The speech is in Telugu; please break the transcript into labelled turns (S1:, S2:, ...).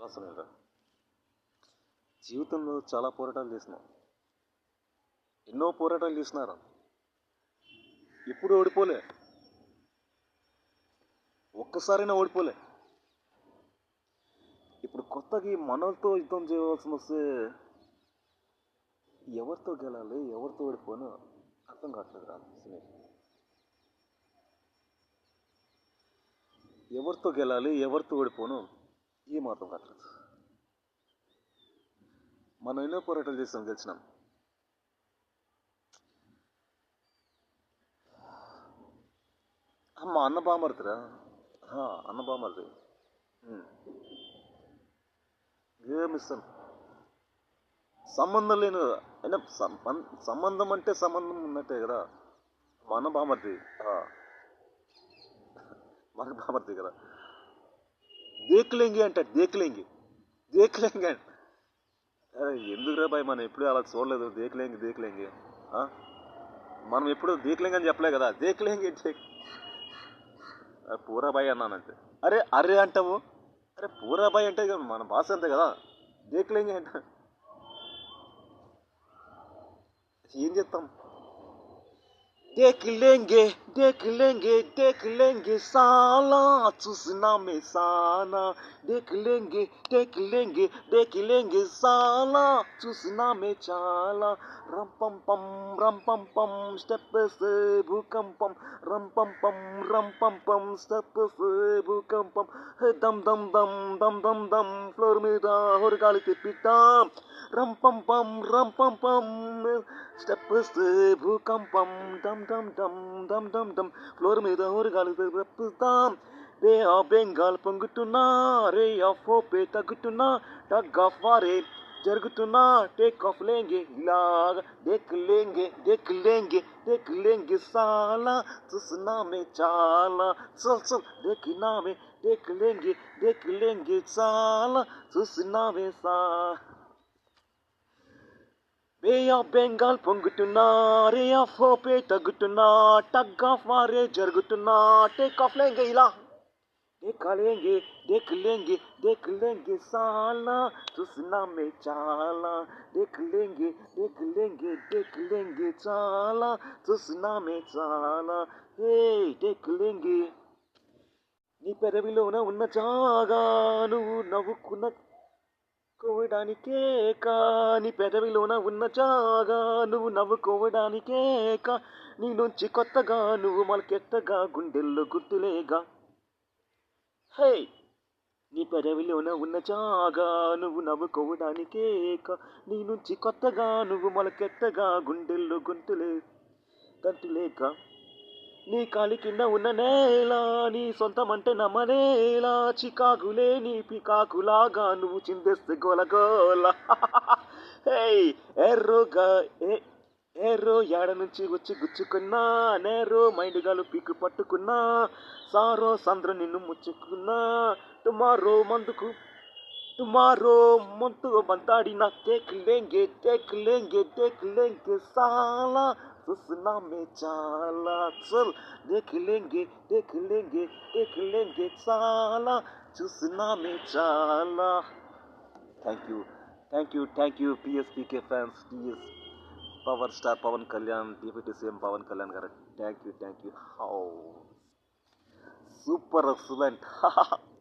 S1: అసలు ఇంకా జీవితంలో చాలా పోరాటాలు చేసినాం. ఎన్నో పోరాటాలు చేసినారు. ఎప్పుడు ఓడిపోలే. ఒక్కసారైనా ఓడిపోలే. ఇప్పుడు కొత్తగా ఈ మనలతో యుద్ధం చేయవలసి వస్తే ఎవరితో గెలాలి, ఎవరితో ఓడిపోను అర్థం కావట్లేదు రా సునీల్. ఎవరితో గెలాలి, ఎవరితో ఓడిపోను ఏం అర్థం కావట్లేదు. మనం ఎన్నో పోరాటాలు చేసాం, గెలిచినాం. మా అన్న బామర్దిరా. అన్న బామర్ది. ఏం ఇస్తాను సంబంధం లేని అయినా సంబంధం అంటే సంబంధం ఉన్నట్టే కదా. మా అన్న బామర్ది. మన బామర్ది కదా. దేకులేంగి అంటే దేకులేంగి దేకులేంగి అంటే ఎందుకు రా బాయ్, మనం ఎప్పుడు అలా చూడలేదు. దేకులేంగి దేకులేంగి మనం ఎప్పుడు దేకులేంగి అని చెప్పలే కదా. దేకులేంగి పూరాబాయి అన్నానంతే. అరే అరే అంటావు. అరే పూరాబాయి అంటే మన భాష అంతే కదా. దేకులేంగి అంటే ఏం చేస్తాం. देख लेंगे देख लेंगे देख लेंगे साला चूसना में साना देख लेंगे देख लेंगे साला चूसना में चाला रम पम पम स्टेप से भूकंपम रम पम स्टेप से भूकंपम दम दम दम दम दम दम फ्लोर में होरगाली तिप्पिटाम रम पम स्टेप से भूकंपम दम dum dum dum dum dum floor మీద ఊరగాలు రప్పుతాం. రే ఆఫ్ బెంగాల్ పొంగుతున్నా, రే ఆఫ్ హోపే తగ్గుతున్నా, టగ్ ఆఫ్ వారే జరుగుతున్నా, టేక్ ఆఫ్ లేంగే ఇలాగా దేక్ లేంగే సాలా చూసినా మే చాలా చల్ దేకినా మే దేక్ లేంగే చాలా చూసినా మే సా. రే ఆఫ్ బెంగాల్ పొంగుతున్నా, రే ఆఫ్ హోపే తగ్గుతున్నా, టగ్ ఆఫ్ వారే జరుగుతున్నా, టేక్ ఆఫ్ లేంగే ఇలా देख लेंगे साला चूसना में चाला देख लेंगे चाला चूसना में चाला हे देख लेंगे. నీ పెదవిలోన ఉన్న జాగా నువ్వు నవ్వుకున్న కోవడానికే నీ పెదవిలోన ఉన్న జాగా నువ్వు నవ్వుకోవడానికే నీ నుంచి కొత్తగా నువ్వు మొలకెత్తగా గుండెల్లో గుర్తులేగా. హే నీ పెదవిలోన ఉన్న జాగా నువ్వు నవ్వుకోవడానికే నీ నుంచి కొత్తగా నువ్వు మొలకెత్తగా గుండెల్లో గంతులేక. నీ కాలి కింద ఉన్న నేల నీ సొంతమంటే నమ్మనేలా, చికాకులే నీ పికాకులాగా నువ్వు చిందేస్తే గోలగోల. ఎర్రో ఏడ నుంచి వచ్చి గుచ్చుకున్నా, నేరో మైండ్ గాలు పీకు పట్టుకున్నా, సారో సంద్ర నిన్ను ముచ్చుకున్నా, టుమారో మంతు బంతాడినా దేక్ లేంగే సాలా చూసినా మే చాలా చల్ देख लेंगे साला चूसना में चाला. Thank you PSPK fans, PS Power Star Pawan Kalyan, Deputy CM Pawan Kalyan garu. Thank you. How super excellent.